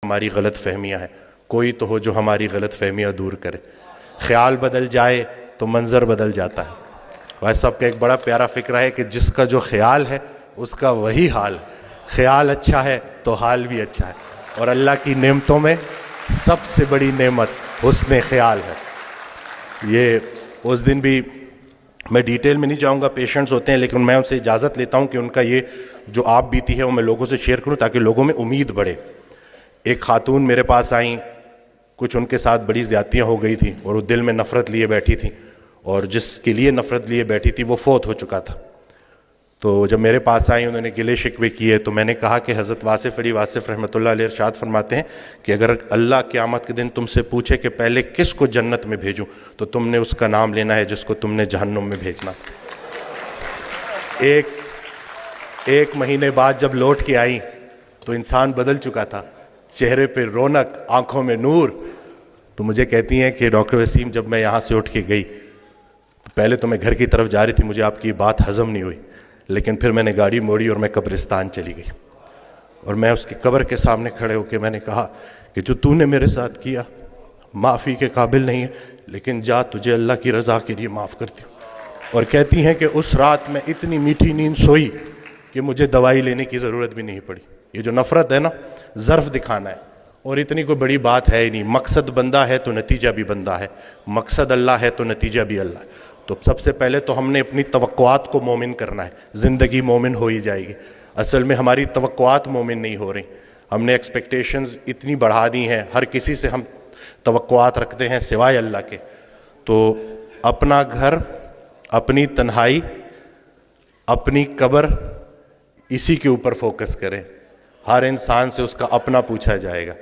ہماری غلط فہمیاں ہیں، کوئی تو ہو جو ہماری غلط فہمیاں دور کرے۔ خیال بدل جائے تو منظر بدل جاتا ہے۔ بھائی صاحب کا ایک بڑا پیارا فکرہ ہے کہ جس کا جو خیال ہے اس کا وہی حال ہے۔ خیال اچھا ہے تو حال بھی اچھا ہے، اور اللہ کی نعمتوں میں سب سے بڑی نعمت حسن خیال ہے۔ یہ اس دن بھی میں ڈیٹیل میں نہیں جاؤں گا، پیشنٹس ہوتے ہیں، لیکن میں ان سے اجازت لیتا ہوں کہ ان کا یہ جو آپ بیتی ہے وہ میں لوگوں سے شیئر کروں تاکہ لوگوں میں امید بڑھے۔ ایک خاتون میرے پاس آئیں، کچھ ان کے ساتھ بڑی زیادتیاں ہو گئی تھیں اور وہ دل میں نفرت لیے بیٹھی تھیں، اور جس کے لیے نفرت لیے بیٹھی تھی وہ فوت ہو چکا تھا۔ تو جب میرے پاس آئیں انہوں نے گلے شکوے کیے، تو میں نے کہا کہ حضرت واصف علی واصف رحمۃ اللہ علیہ ارشاد فرماتے ہیں کہ اگر اللہ قیامت کے دن تم سے پوچھے کہ پہلے کس کو جنت میں بھیجوں تو تم نے اس کا نام لینا ہے جس کو تم نے جہنم میں بھیجنا۔ ایک مہینے بعد جب لوٹ کے آئیں تو انسان بدل چکا تھا، چہرے پہ رونق، آنکھوں میں نور۔ تو مجھے کہتی ہیں کہ ڈاکٹر وسیم جب میں یہاں سے اٹھ کے گئی، پہلے تو میں گھر کی طرف جا رہی تھی، مجھے آپ کی بات ہضم نہیں ہوئی، لیکن پھر میں نے گاڑی موڑی اور میں قبرستان چلی گئی، اور میں اس کی قبر کے سامنے کھڑے ہو کے میں نے کہا کہ جو تو نے میرے ساتھ کیا معافی کے قابل نہیں ہے، لیکن جا تجھے اللہ کی رضا کے لیے معاف کرتی ہوں۔ اور کہتی ہیں کہ اس رات میں اتنی میٹھی نیند سوئی کہ مجھے دوائی لینے کی ضرورت بھی نہیں پڑی۔ یہ جو نفرت ہے نا، ظرف دکھانا ہے، اور اتنی کوئی بڑی بات ہے ہی نہیں۔ مقصد بندہ ہے تو نتیجہ بھی بندہ ہے، مقصد اللہ ہے تو نتیجہ بھی اللہ ہے۔ تو سب سے پہلے تو ہم نے اپنی توقعات کو مومن کرنا ہے، زندگی مومن ہو ہی جائے گی۔ اصل میں ہماری توقعات مومن نہیں ہو رہی، ہم نے ایکسپیکٹیشنز اتنی بڑھا دی ہیں، ہر کسی سے ہم توقعات رکھتے ہیں سوائے اللہ کے۔ تو اپنا گھر، اپنی تنہائی، اپنی قبر، اسی کے اوپر فوکس کریں۔ ہر انسان سے اس کا اپنا پوچھا جائے گا۔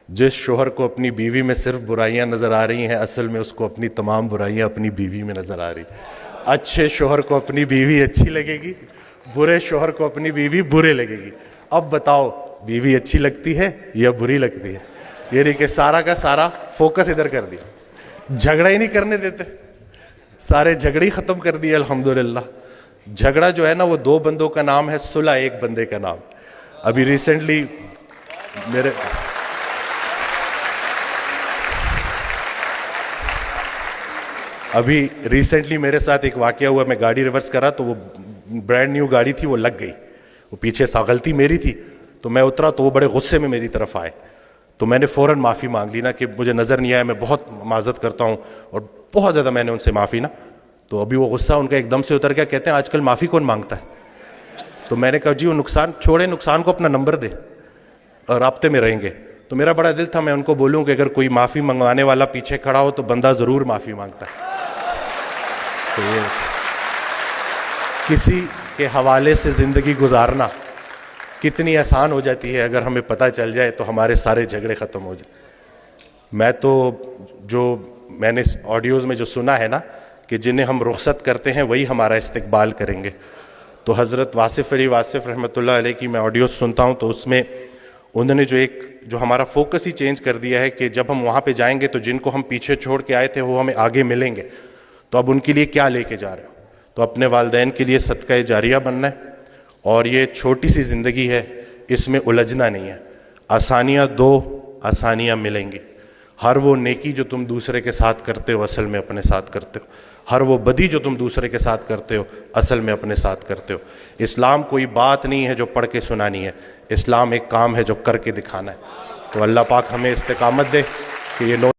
جس شوہر کو اپنی بیوی میں صرف برائیاں نظر آ رہی ہیں، اصل میں اس کو اپنی تمام برائیاں اپنی بیوی میں نظر آ رہی ہیں۔ اچھے شوہر کو اپنی بیوی اچھی لگے گی، برے شوہر کو اپنی بیوی برے لگے گی۔ اب بتاؤ بیوی اچھی لگتی ہے یا بری لگتی ہے؟ یہ نہیں کہ سارا کا سارا فوکس ادھر کر دیا، جھگڑا ہی نہیں کرنے دیتے، سارے جھگڑے ہی ختم کر دیے الحمدللہ۔ جھگڑا جو ہے نا وہ دو بندوں کا نام ہے، صلح ایک بندے کا نام۔ ابھی ریسنٹلی میرے ساتھ ایک واقعہ ہوا، میں گاڑی ریورس کرا تو وہ برانڈ نیو گاڑی تھی، وہ لگ گئی، وہ پیچھے سا غلطی میری تھی، تو میں اترا تو وہ بڑے غصے میں میری طرف آئے، تو میں نے فوراً معافی مانگ لی نا کہ مجھے نظر نہیں آیا، میں بہت معذرت کرتا ہوں، اور بہت زیادہ میں نے ان سے معافی نا۔ تو ابھی وہ غصہ ان کا ایک دم سے اتر گیا، کہتے ہیں آج کل معافی کون مانگتا ہے؟ تو میں نے کہا جی وہ نقصان چھوڑے، نقصان کو اپنا نمبر دے اور رابطے میں رہیں گے۔ تو میرا بڑا دل تھا میں ان کو بولوں کہ اگر کوئی معافی منگوانے والا پیچھے کھڑا ہو تو بندہ ضرور معافی مانگتا ہے۔ تو یہ کسی کے حوالے سے زندگی گزارنا کتنی آسان ہو جاتی ہے، اگر ہمیں پتہ چل جائے تو ہمارے سارے جھگڑے ختم ہو جائیں۔ میں تو جو میں نے آڈیوز میں جو سنا ہے نا کہ جنہیں ہم رخصت کرتے ہیں وہی ہمارا استقبال کریں گے، تو حضرت واصف علی واصف رحمۃ اللہ علیہ کی میں آڈیوز سنتا ہوں تو اس میں انہوں نے جو ہمارا فوکس ہی چینج کر دیا ہے کہ جب ہم وہاں پہ جائیں گے تو جن کو ہم پیچھے چھوڑ کے آئے تھے وہ ہمیں آگے ملیں گے، تو اب ان کے لیے کیا لے کے جا رہے ہو؟ تو اپنے والدین کے لیے صدقہ جاریہ بننا ہے، اور یہ چھوٹی سی زندگی ہے، اس میں الجھنا نہیں ہے۔ آسانیاں دو، آسانیاں ملیں گی۔ ہر وہ نیکی جو تم دوسرے کے ساتھ کرتے ہو اصل میں اپنے ساتھ کرتے ہو، ہر وہ بدی جو تم دوسرے کے ساتھ کرتے ہو اصل میں اپنے ساتھ کرتے ہو۔ اسلام کوئی بات نہیں ہے جو پڑھ کے سنانی ہے، اسلام ایک کام ہے جو کر کے دکھانا ہے۔ تو اللہ پاک ہمیں استقامت دے کہ یہ